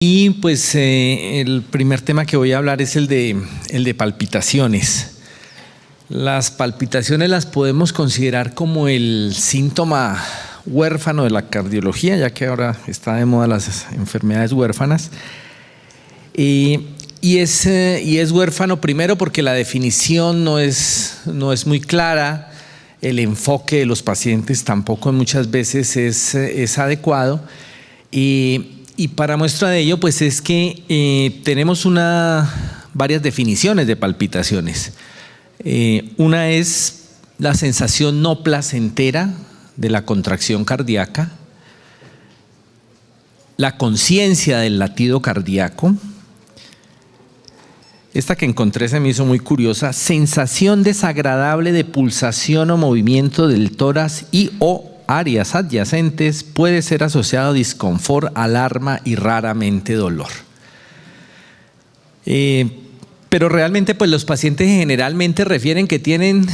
Y pues el primer tema que voy a hablar es el de palpitaciones. Las palpitaciones las podemos considerar como el síntoma huérfano de la cardiología, ya que ahora está de moda las enfermedades huérfanas. Y es huérfano primero porque la definición no es muy clara, el enfoque de los pacientes tampoco muchas veces es adecuado. Y para muestra de ello, pues es que tenemos varias definiciones de palpitaciones. Una es la sensación no placentera de la contracción cardíaca, la conciencia del latido cardíaco. Esta que encontré se me hizo muy curiosa: sensación desagradable de pulsación o movimiento del tórax y o áreas adyacentes, puede ser asociado a disconfort, alarma y raramente dolor. Pero realmente pues los pacientes generalmente refieren que tienen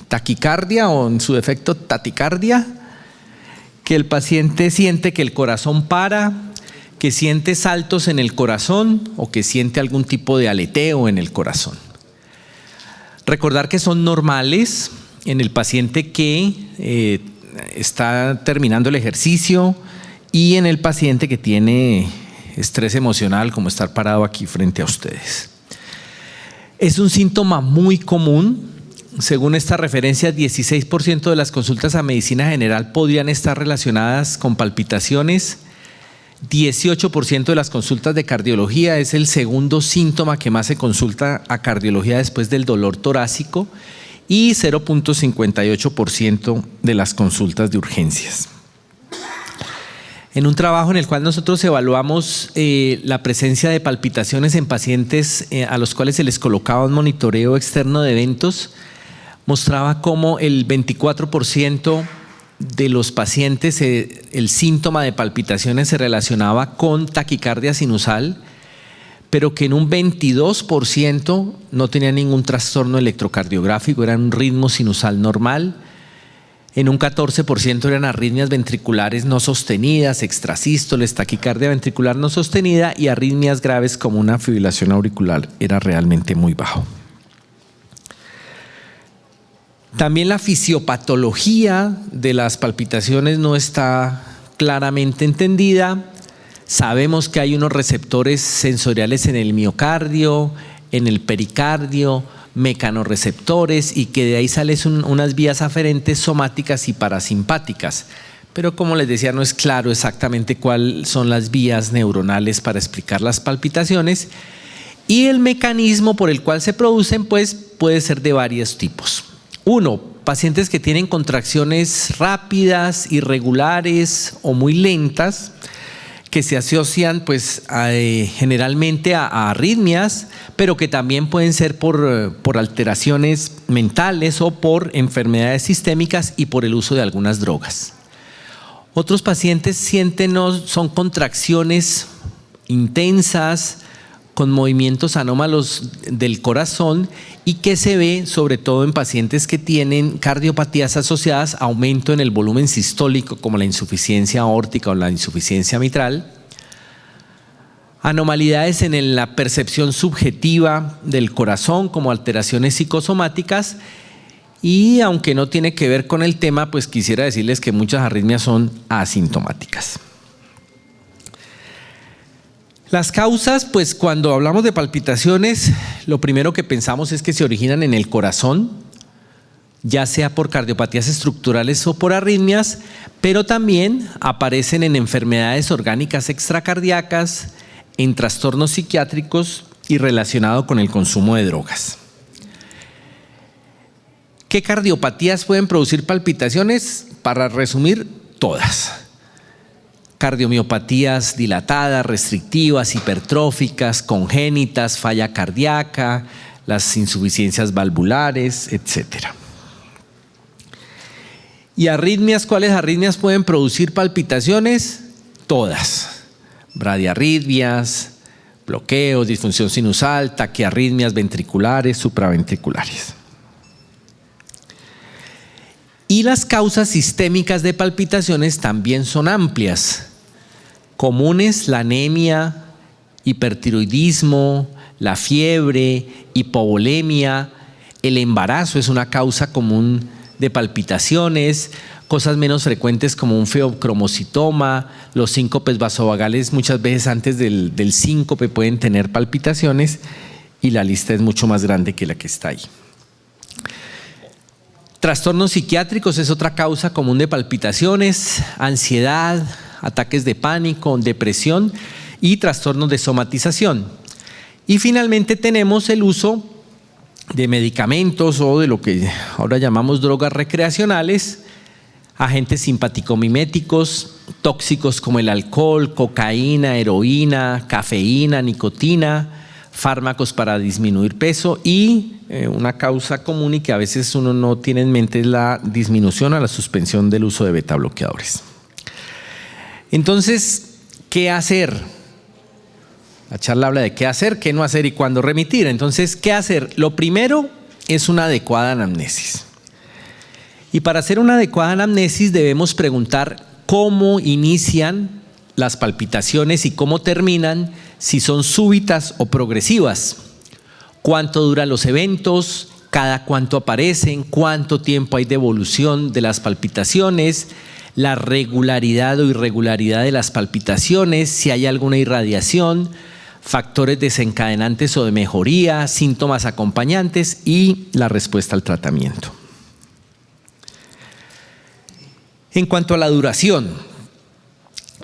taquicardia o en su defecto taticardia, que el paciente siente que el corazón para, que siente saltos en el corazón o que siente algún tipo de aleteo en el corazón. Recordar que son normales en el paciente que está terminando el ejercicio y en el paciente que tiene estrés emocional, como estar parado aquí frente a ustedes. Es un síntoma muy común. Según esta referencia, 16% de las consultas a medicina general podrían estar relacionadas con palpitaciones. 18% de las consultas de cardiología es el segundo síntoma que más se consulta a cardiología después del dolor torácico, y 0.58% de las consultas de urgencias. En un trabajo en el cual nosotros evaluamos la presencia de palpitaciones en pacientes a los cuales se les colocaba un monitoreo externo de eventos, mostraba cómo el 24% de los pacientes el síntoma de palpitaciones se relacionaba con taquicardia sinusal, pero que en un 22% no tenía ningún trastorno electrocardiográfico, era un ritmo sinusal normal. En un 14% eran arritmias ventriculares no sostenidas, extrasístoles, taquicardia ventricular no sostenida, y arritmias graves como una fibrilación auricular era realmente muy bajo. También la fisiopatología de las palpitaciones no está claramente entendida. Sabemos que hay unos receptores sensoriales en el miocardio, en el pericardio, mecanorreceptores, y que de ahí salen unas vías aferentes somáticas y parasimpáticas. Pero como les decía, no es claro exactamente cuáles son las vías neuronales para explicar las palpitaciones, y el mecanismo por el cual se producen pues puede ser de varios tipos. Uno, pacientes que tienen contracciones rápidas, irregulares o muy lentas, que se asocian pues generalmente a arritmias, pero que también pueden ser por alteraciones mentales o por enfermedades sistémicas y por el uso de algunas drogas. Otros pacientes son contracciones intensas con movimientos anómalos del corazón, y que se ve sobre todo en pacientes que tienen cardiopatías asociadas a aumento en el volumen sistólico, como la insuficiencia aórtica o la insuficiencia mitral. Anomalidades en la percepción subjetiva del corazón, como alteraciones psicosomáticas. Y aunque no tiene que ver con el tema, pues quisiera decirles que muchas arritmias son asintomáticas. Las causas, pues cuando hablamos de palpitaciones, lo primero que pensamos es que se originan en el corazón, ya sea por cardiopatías estructurales o por arritmias, pero también aparecen en enfermedades orgánicas extracardíacas, en trastornos psiquiátricos y relacionado con el consumo de drogas. ¿Qué cardiopatías pueden producir palpitaciones? Para resumir, todas. Cardiomiopatías dilatadas, restrictivas, hipertróficas, congénitas, falla cardíaca, las insuficiencias valvulares, etc. ¿Y arritmias? ¿Cuáles arritmias pueden producir palpitaciones? Todas. Bradiarritmias, bloqueos, disfunción sinusal, taquiarritmias ventriculares, supraventriculares. Y las causas sistémicas de palpitaciones también son amplias. Comunes, la anemia, hipertiroidismo, la fiebre, hipovolemia, el embarazo es una causa común de palpitaciones, cosas menos frecuentes como un feocromocitoma, los síncopes vasovagales muchas veces antes del síncope pueden tener palpitaciones y la lista es mucho más grande que la que está ahí. Trastornos psiquiátricos es otra causa común de palpitaciones, ansiedad, ataques de pánico, depresión y trastornos de somatización. Y finalmente tenemos el uso de medicamentos o de lo que ahora llamamos drogas recreacionales, agentes simpaticomiméticos, tóxicos como el alcohol, cocaína, heroína, cafeína, nicotina, fármacos para disminuir peso y una causa común y que a veces uno no tiene en mente es la disminución o la suspensión del uso de beta bloqueadores. Entonces, ¿qué hacer? La charla habla de qué hacer, qué no hacer y cuándo remitir. Entonces, ¿qué hacer? Lo primero es una adecuada anamnesis. Y para hacer una adecuada anamnesis debemos preguntar cómo inician las palpitaciones y cómo terminan, si son súbitas o progresivas, cuánto duran los eventos, cada cuánto aparecen, cuánto tiempo hay de evolución de las palpitaciones, la regularidad o irregularidad de las palpitaciones, si hay alguna irradiación, factores desencadenantes o de mejoría, síntomas acompañantes y la respuesta al tratamiento. En cuanto a la duración,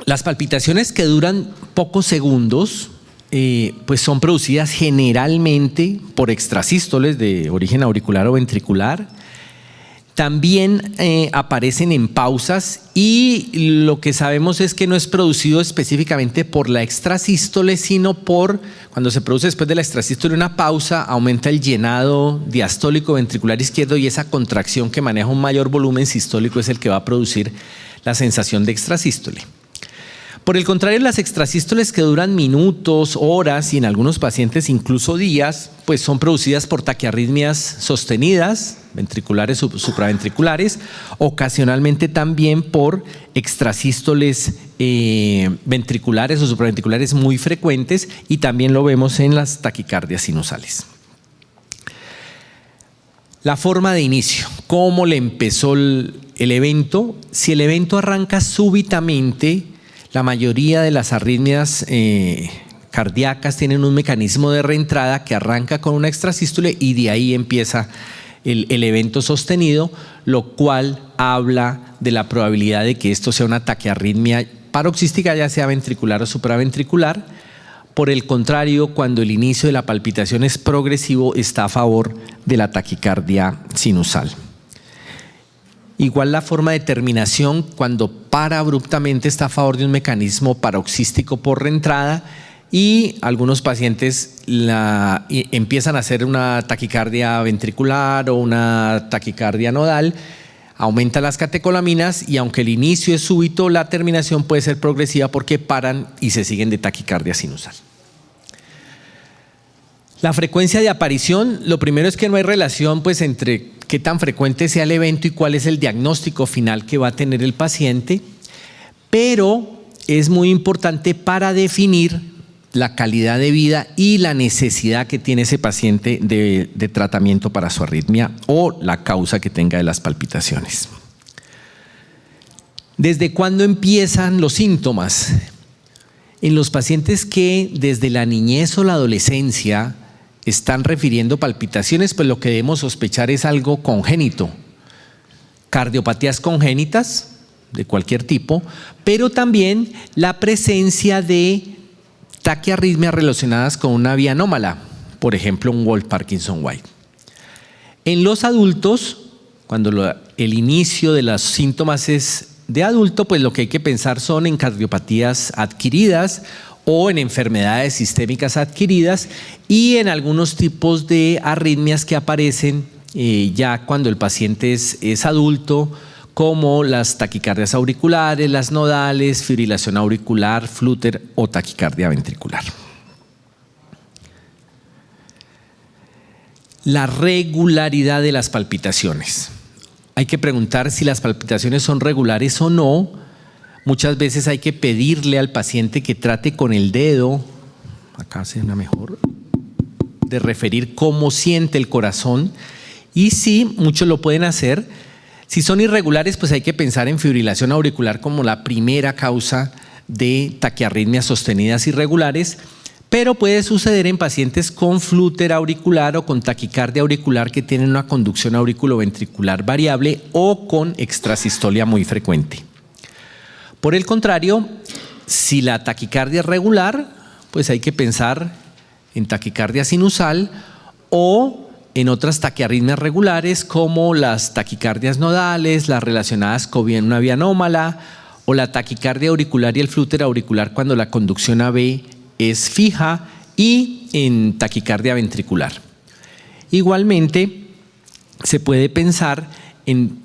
las palpitaciones que duran pocos segundos pues son producidas generalmente por extrasístoles de origen auricular o ventricular. También aparecen en pausas y lo que sabemos es que no es producido específicamente por la extrasístole, sino cuando se produce después de la extrasístole una pausa, aumenta el llenado diastólico ventricular izquierdo y esa contracción que maneja un mayor volumen sistólico es el que va a producir la sensación de extrasístole. Por el contrario, las extrasístoles que duran minutos, horas y en algunos pacientes incluso días, pues son producidas por taquiarritmias sostenidas, ventriculares o supraventriculares, ocasionalmente también por extrasístoles ventriculares o supraventriculares muy frecuentes y también lo vemos en las taquicardias sinusales. La forma de inicio, ¿cómo le empezó el evento? Si el evento arranca súbitamente, la mayoría de las arritmias cardíacas tienen un mecanismo de reentrada que arranca con una extrasístole y de ahí empieza el evento sostenido, lo cual habla de la probabilidad de que esto sea una taquiarritmia paroxística, ya sea ventricular o supraventricular. Por el contrario, cuando el inicio de la palpitación es progresivo, está a favor de la taquicardia sinusal. Igual la forma de terminación, cuando para abruptamente, está a favor de un mecanismo paroxístico por reentrada y algunos pacientes empiezan a hacer una taquicardia ventricular o una taquicardia nodal, aumentan las catecolaminas y aunque el inicio es súbito, la terminación puede ser progresiva porque paran y se siguen de taquicardia sinusal. La frecuencia de aparición, lo primero es que no hay relación pues entre qué tan frecuente sea el evento y cuál es el diagnóstico final que va a tener el paciente, pero es muy importante para definir la calidad de vida y la necesidad que tiene ese paciente de tratamiento para su arritmia o la causa que tenga de las palpitaciones. ¿Desde cuándo empiezan los síntomas? En los pacientes que desde la niñez o la adolescencia están refiriendo palpitaciones, pues lo que debemos sospechar es algo congénito, cardiopatías congénitas de cualquier tipo, pero también la presencia de taquiarritmias relacionadas con una vía anómala, por ejemplo un Wolff-Parkinson-White. En los adultos, cuando el inicio de los síntomas es de adulto, pues lo que hay que pensar son en cardiopatías adquiridas o en enfermedades sistémicas adquiridas y en algunos tipos de arritmias que aparecen ya cuando el paciente es adulto, como las taquicardias auriculares, las nodales, fibrilación auricular, flúter o taquicardia ventricular. La regularidad de las palpitaciones. Hay que preguntar si las palpitaciones son regulares o no. Muchas veces hay que pedirle al paciente que trate con el dedo acá se ve mejor, de referir cómo siente el corazón. Y sí, muchos lo pueden hacer. Si son irregulares, pues hay que pensar en fibrilación auricular como la primera causa de taquiarritmias sostenidas irregulares, pero puede suceder en pacientes con flúter auricular o con taquicardia auricular que tienen una conducción auriculoventricular variable o con extrasistolia muy frecuente. Por el contrario, si la taquicardia es regular, pues hay que pensar en taquicardia sinusal o en otras taquiarritmias regulares como las taquicardias nodales, las relacionadas con una vía anómala o la taquicardia auricular y el flúter auricular cuando la conducción AB es fija y en taquicardia ventricular. Igualmente, se puede pensar en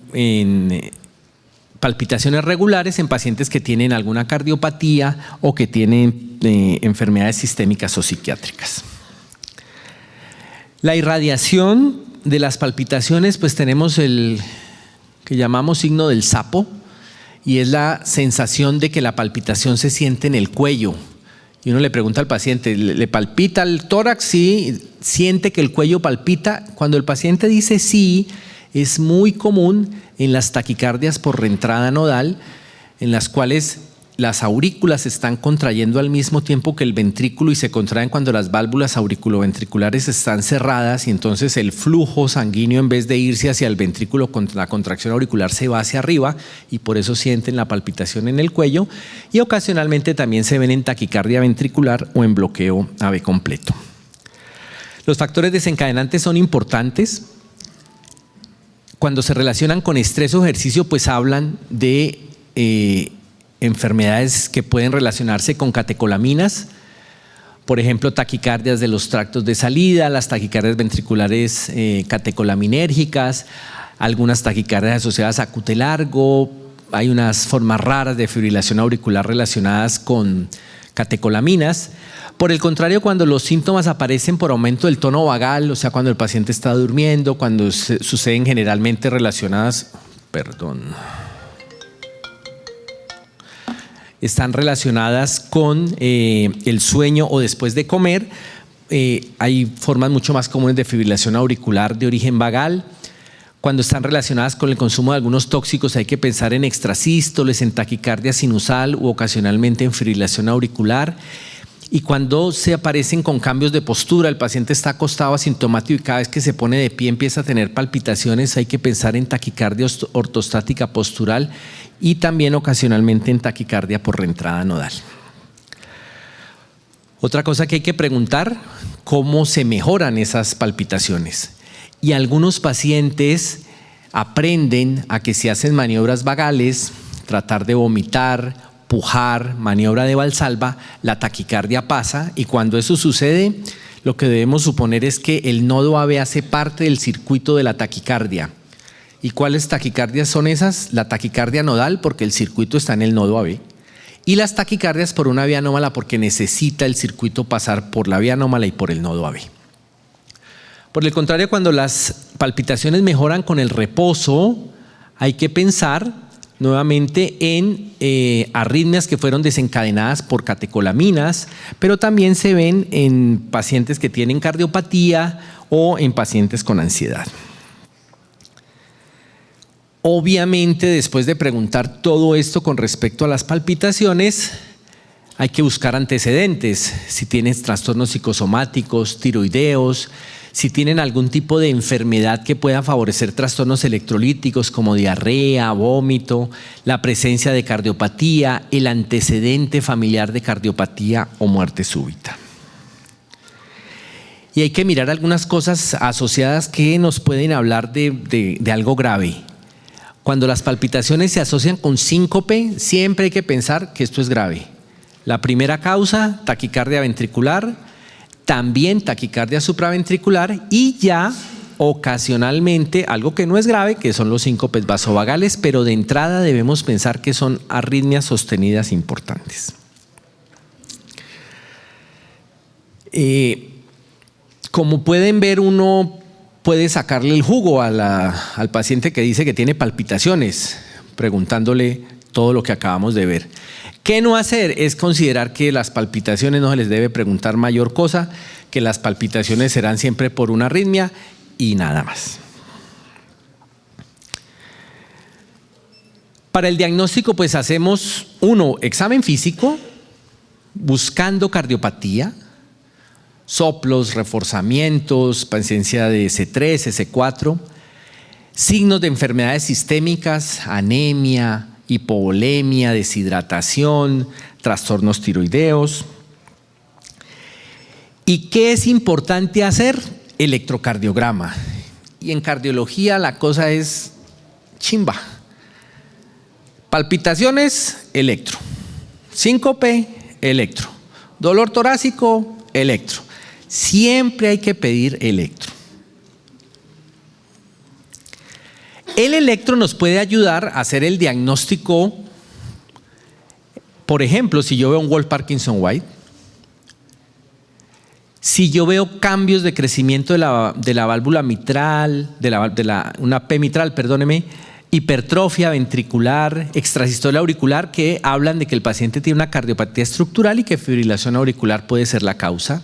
palpitaciones regulares en pacientes que tienen alguna cardiopatía o que tienen enfermedades sistémicas o psiquiátricas. La irradiación de las palpitaciones, pues tenemos el que llamamos signo del sapo y es la sensación de que la palpitación se siente en el cuello. Y uno le pregunta al paciente, ¿le palpita el tórax? Sí, siente que el cuello palpita. Cuando el paciente dice sí, es muy común en las taquicardias por reentrada nodal, en las cuales las aurículas se están contrayendo al mismo tiempo que el ventrículo y se contraen cuando las válvulas auriculoventriculares están cerradas y entonces el flujo sanguíneo, en vez de irse hacia el ventrículo con la contracción auricular, se va hacia arriba y por eso sienten la palpitación en el cuello, y ocasionalmente también se ven en taquicardia ventricular o en bloqueo AV completo. Los factores desencadenantes son importantes. Cuando se relacionan con estrés o ejercicio, pues hablan de enfermedades que pueden relacionarse con catecolaminas, por ejemplo, taquicardias de los tractos de salida, las taquicardias ventriculares catecolaminérgicas, algunas taquicardias asociadas a QT largo, hay unas formas raras de fibrilación auricular relacionadas con catecolaminas. Por el contrario, cuando los síntomas aparecen por aumento del tono vagal, o sea, cuando el paciente está durmiendo, cuando suceden generalmente relacionadas, están relacionadas con el sueño o después de comer, hay formas mucho más comunes de fibrilación auricular de origen vagal. Cuando están relacionadas con el consumo de algunos tóxicos, hay que pensar en extrasístoles, en taquicardia sinusal u ocasionalmente en fibrilación auricular. Y cuando se aparecen con cambios de postura, el paciente está acostado asintomático y cada vez que se pone de pie empieza a tener palpitaciones, hay que pensar en taquicardia ortostática postural y también ocasionalmente en taquicardia por reentrada nodal. Otra cosa que hay que preguntar, ¿cómo se mejoran esas palpitaciones? Y algunos pacientes aprenden a que si hacen maniobras vagales, tratar de vomitar, pujar, maniobra de Valsalva, la taquicardia pasa, y cuando eso sucede, lo que debemos suponer es que el nodo AV hace parte del circuito de la taquicardia. ¿Y cuáles taquicardias son esas? La taquicardia nodal, porque el circuito está en el nodo AV, y las taquicardias por una vía anómala, porque necesita el circuito pasar por la vía anómala y por el nodo AV. Por el contrario, cuando las palpitaciones mejoran con el reposo, hay que pensar nuevamente en arritmias que fueron desencadenadas por catecolaminas, pero también se ven en pacientes que tienen cardiopatía o en pacientes con ansiedad. Obviamente, después de preguntar todo esto con respecto a las palpitaciones, hay que buscar antecedentes, si tienes trastornos psicosomáticos, tiroideos, si tienen algún tipo de enfermedad que pueda favorecer trastornos electrolíticos como diarrea, vómito, la presencia de cardiopatía, el antecedente familiar de cardiopatía o muerte súbita. Y hay que mirar algunas cosas asociadas que nos pueden hablar de algo grave. Cuando las palpitaciones se asocian con síncope, siempre hay que pensar que esto es grave. La primera causa, taquicardia ventricular, también taquicardia supraventricular y ya ocasionalmente algo que no es grave, que son los síncopes vasovagales, pero de entrada debemos pensar que son arritmias sostenidas importantes. Como pueden ver, uno puede sacarle el jugo al paciente que dice que tiene palpitaciones, preguntándole todo lo que acabamos de ver. ¿Qué no hacer? Es considerar que las palpitaciones no se les debe preguntar mayor cosa, que las palpitaciones serán siempre por una arritmia y nada más. Para el diagnóstico, pues hacemos examen físico, buscando cardiopatía, soplos, reforzamientos, presencia de C3, C4, signos de enfermedades sistémicas, anemia, hipovolemia, deshidratación, trastornos tiroideos. ¿Y qué es importante hacer? Electrocardiograma. Y en cardiología la cosa es chimba. Palpitaciones, electro. Síncope, electro. Dolor torácico, electro. Siempre hay que pedir electro. El electro nos puede ayudar a hacer el diagnóstico. Por ejemplo, si yo veo un Wolff-Parkinson-White, si yo veo cambios de crecimiento de la válvula mitral, una P mitral, perdóneme, hipertrofia ventricular, extrasístole auricular, que hablan de que el paciente tiene una cardiopatía estructural y que fibrilación auricular puede ser la causa.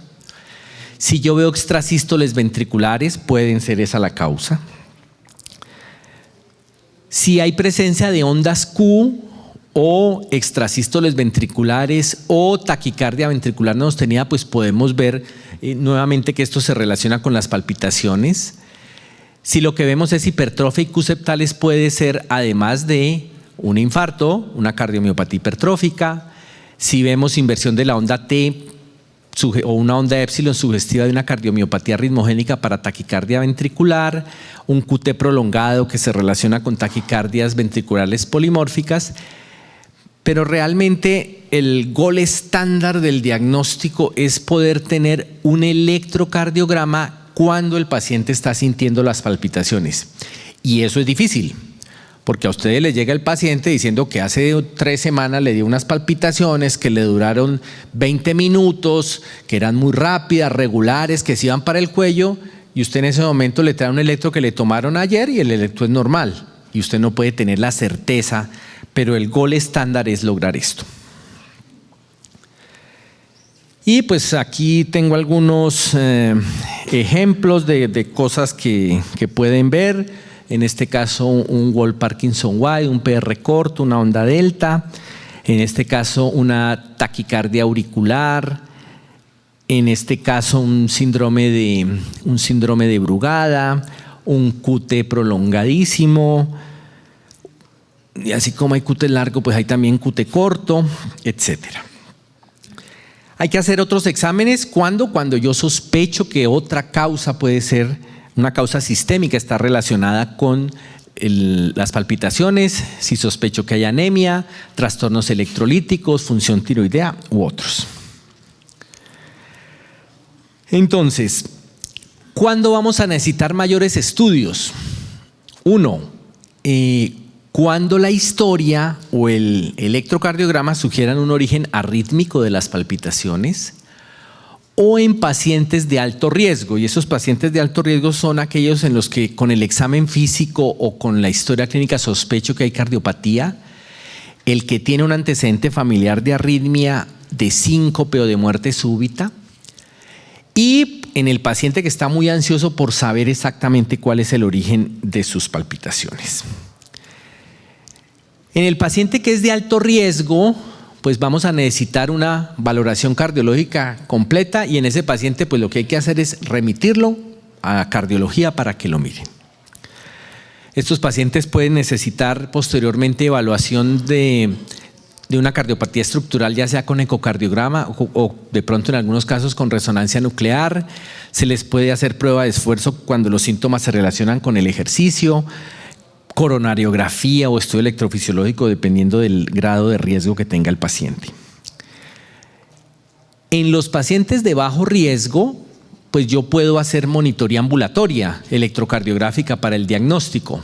Si yo veo extrasístoles ventriculares, pueden ser esa la causa. Si hay presencia de ondas Q o extrasístoles ventriculares o taquicardia ventricular no sostenida, pues podemos ver nuevamente que esto se relaciona con las palpitaciones. Si lo que vemos es hipertrofia y Q septales, puede ser además de un infarto, una cardiomiopatía hipertrófica. Si vemos inversión de la onda T o una onda épsilon sugestiva de una cardiomiopatía ritmogénica para taquicardia ventricular, un QT prolongado que se relaciona con taquicardias ventriculares polimórficas. Pero realmente el gol estándar del diagnóstico es poder tener un electrocardiograma cuando el paciente está sintiendo las palpitaciones. Y eso es difícil, porque a ustedes les llega el paciente diciendo que hace 3 semanas le dio unas palpitaciones que le duraron 20 minutos, que eran muy rápidas, regulares, que se iban para el cuello, y usted en ese momento le trae un electro que le tomaron ayer y el electro es normal, y usted no puede tener la certeza, pero el gol estándar es lograr esto. Y pues aquí tengo algunos ejemplos de cosas que pueden ver. En este caso un Wolff-Parkinson-White, un PR corto, una onda delta. En este caso una taquicardia auricular. En este caso un síndrome de Brugada, un QT prolongadísimo. Y así como hay QT largo, pues hay también QT corto, etcétera. Hay que hacer otros exámenes. ¿Cuándo? Cuando yo sospecho que otra causa puede ser una causa sistémica, está relacionada con las palpitaciones, si sospecho que hay anemia, trastornos electrolíticos, función tiroidea u otros. Entonces, ¿cuándo vamos a necesitar mayores estudios? Cuando la historia o el electrocardiograma sugieran un origen arrítmico de las palpitaciones o en pacientes de alto riesgo, y esos pacientes de alto riesgo son aquellos en los que con el examen físico o con la historia clínica sospecho que hay cardiopatía, el que tiene un antecedente familiar de arritmia, de síncope o de muerte súbita, y en el paciente que está muy ansioso por saber exactamente cuál es el origen de sus palpitaciones. En el paciente que es de alto riesgo, pues vamos a necesitar una valoración cardiológica completa, y en ese paciente pues lo que hay que hacer es remitirlo a cardiología para que lo miren. Estos pacientes pueden necesitar posteriormente evaluación de una cardiopatía estructural, ya sea con ecocardiograma o de pronto en algunos casos con resonancia nuclear. Se les puede hacer prueba de esfuerzo cuando los síntomas se relacionan con el ejercicio, coronariografía o estudio electrofisiológico dependiendo del grado de riesgo que tenga el paciente. En los pacientes de bajo riesgo, pues yo puedo hacer monitoría ambulatoria electrocardiográfica para el diagnóstico.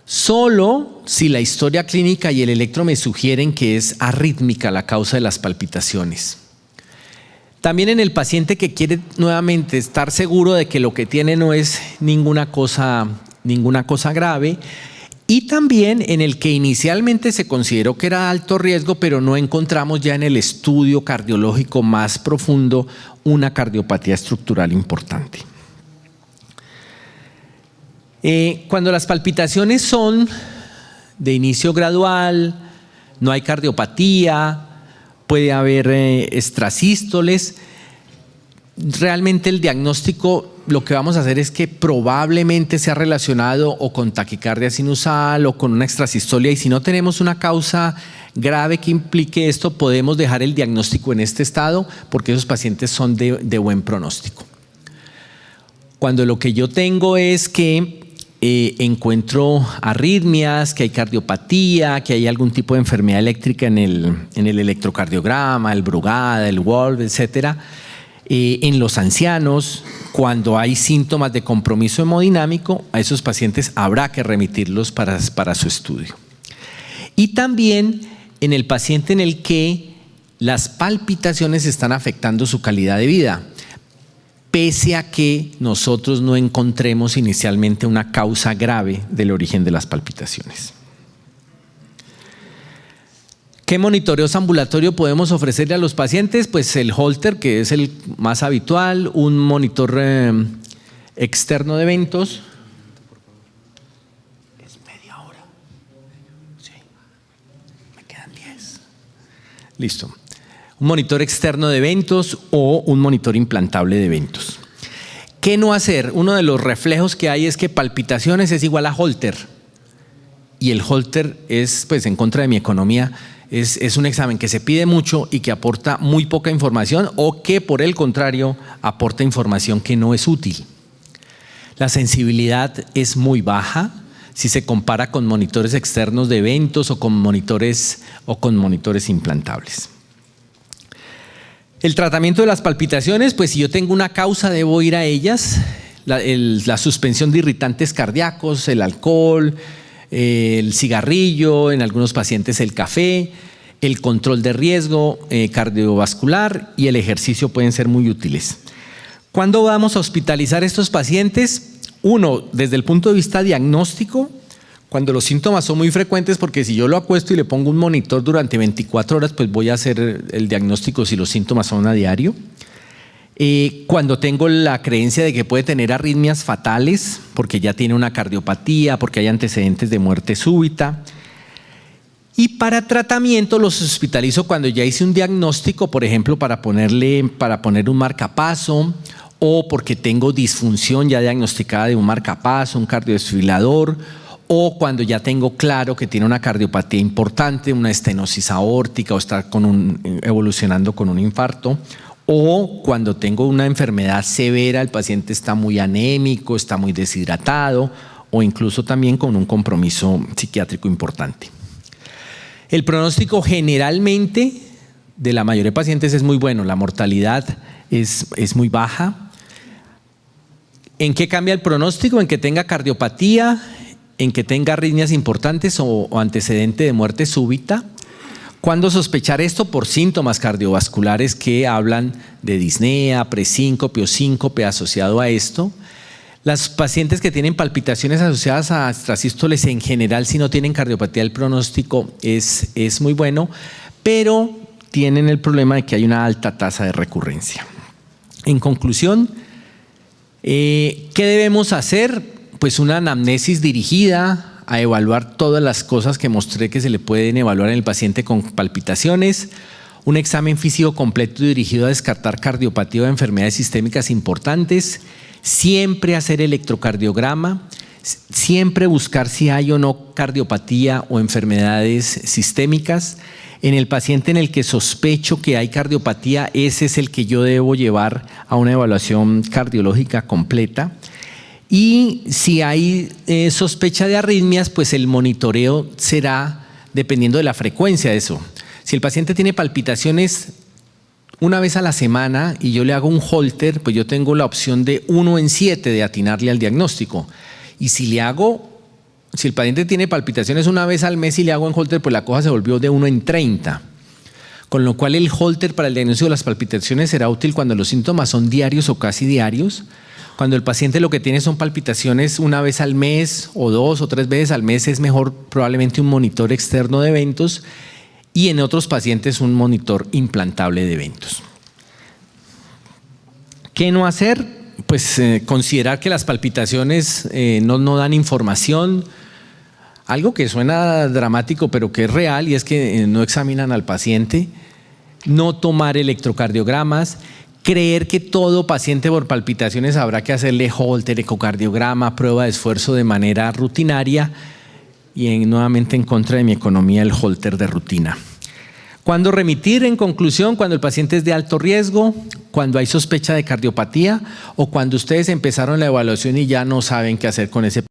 Solo si la historia clínica y el electro me sugieren que es arrítmica la causa de las palpitaciones. También en el paciente que quiere nuevamente estar seguro de que lo que tiene no es ninguna cosa grave, y también en el que inicialmente se consideró que era alto riesgo, pero no encontramos ya en el estudio cardiológico más profundo una cardiopatía estructural importante. Cuando las palpitaciones son de inicio gradual, no hay cardiopatía, puede haber extrasístoles, realmente el diagnóstico lo que vamos a hacer es que probablemente sea relacionado o con taquicardia sinusal o con una extrasistolia, y si no tenemos una causa grave que implique esto, podemos dejar el diagnóstico en este estado porque esos pacientes son de buen pronóstico. Cuando lo que yo tengo es que encuentro arritmias, que hay cardiopatía, que hay algún tipo de enfermedad eléctrica en el electrocardiograma, el Brugada, el Wolf, etcétera. En los ancianos, cuando hay síntomas de compromiso hemodinámico, a esos pacientes habrá que remitirlos para su estudio. Y también en el paciente en el que las palpitaciones están afectando su calidad de vida, pese a que nosotros no encontremos inicialmente una causa grave del origen de las palpitaciones. ¿Qué monitoreos ambulatorio podemos ofrecerle a los pacientes? Pues el Holter, que es el más habitual, un monitor externo de eventos. Es media hora. Sí. Me quedan 10. Listo. Un monitor externo de eventos o un monitor implantable de eventos. ¿Qué no hacer? Uno de los reflejos que hay es que palpitaciones es igual a Holter. Y el Holter es, pues en contra de mi economía, es un examen que se pide mucho y que aporta muy poca información, o que por el contrario aporta información que no es útil. La sensibilidad es muy baja si se compara con monitores externos de eventos o con monitores implantables. El tratamiento de las palpitaciones, pues si yo tengo una causa debo ir a ellas. La suspensión de irritantes cardíacos, el alcohol, el cigarrillo, en algunos pacientes el café, el control de riesgo cardiovascular y el ejercicio pueden ser muy útiles. ¿Cuándo vamos a hospitalizar a estos pacientes? Uno, desde el punto de vista diagnóstico, cuando los síntomas son muy frecuentes, porque si yo lo acuesto y le pongo un monitor durante 24 horas, pues voy a hacer el diagnóstico si los síntomas son a diario. Cuando tengo la creencia de que puede tener arritmias fatales, porque ya tiene una cardiopatía, porque hay antecedentes de muerte súbita. Y para tratamiento los hospitalizo cuando ya hice un diagnóstico, por ejemplo, para poner un marcapaso, o porque tengo disfunción ya diagnosticada de un marcapaso, un cardiodesfibrilador, o cuando ya tengo claro que tiene una cardiopatía importante, una estenosis aórtica o está evolucionando con un infarto, o cuando tengo una enfermedad severa, el paciente está muy anémico, está muy deshidratado, o incluso también con un compromiso psiquiátrico importante. El pronóstico generalmente de la mayoría de pacientes es muy bueno, la mortalidad es muy baja. ¿En qué cambia el pronóstico? En que tenga cardiopatía, en que tenga arritmias importantes o antecedente de muerte súbita. ¿Cuándo sospechar esto? Por síntomas cardiovasculares que hablan de disnea, presíncope o síncope asociado a esto. Los pacientes que tienen palpitaciones asociadas a extrasístoles en general, si no tienen cardiopatía, el pronóstico es muy bueno, pero tienen el problema de que hay una alta tasa de recurrencia. En conclusión, ¿qué debemos hacer? Pues una anamnesis dirigida a evaluar todas las cosas que mostré que se le pueden evaluar en el paciente con palpitaciones, un examen físico completo dirigido a descartar cardiopatía o enfermedades sistémicas importantes, siempre hacer electrocardiograma, siempre buscar si hay o no cardiopatía o enfermedades sistémicas. En el paciente en el que sospecho que hay cardiopatía, ese es el que yo debo llevar a una evaluación cardiológica completa. Y si hay sospecha de arritmias, pues el monitoreo será dependiendo de la frecuencia de eso. Si el paciente tiene palpitaciones una vez a la semana y yo le hago un Holter, pues yo tengo la opción de 1 en 7 de atinarle al diagnóstico. Y si el paciente tiene palpitaciones una vez al mes y le hago un Holter, pues la cosa se volvió de 1 en 30. Con lo cual el Holter para el diagnóstico de las palpitaciones será útil cuando los síntomas son diarios o casi diarios, Cuando el paciente lo que tiene son palpitaciones una vez al mes o 2 o 3 veces al mes, es mejor probablemente un monitor externo de eventos, y en otros pacientes un monitor implantable de eventos. ¿Qué no hacer? Pues considerar que las palpitaciones no dan información. Algo que suena dramático pero que es real, y es que no examinan al paciente. No tomar electrocardiogramas. Creer que todo paciente por palpitaciones habrá que hacerle Holter, ecocardiograma, prueba de esfuerzo de manera rutinaria, y nuevamente en contra de mi economía el Holter de rutina. ¿Cuándo remitir? En conclusión, cuando el paciente es de alto riesgo, cuando hay sospecha de cardiopatía, o cuando ustedes empezaron la evaluación y ya no saben qué hacer con ese paciente.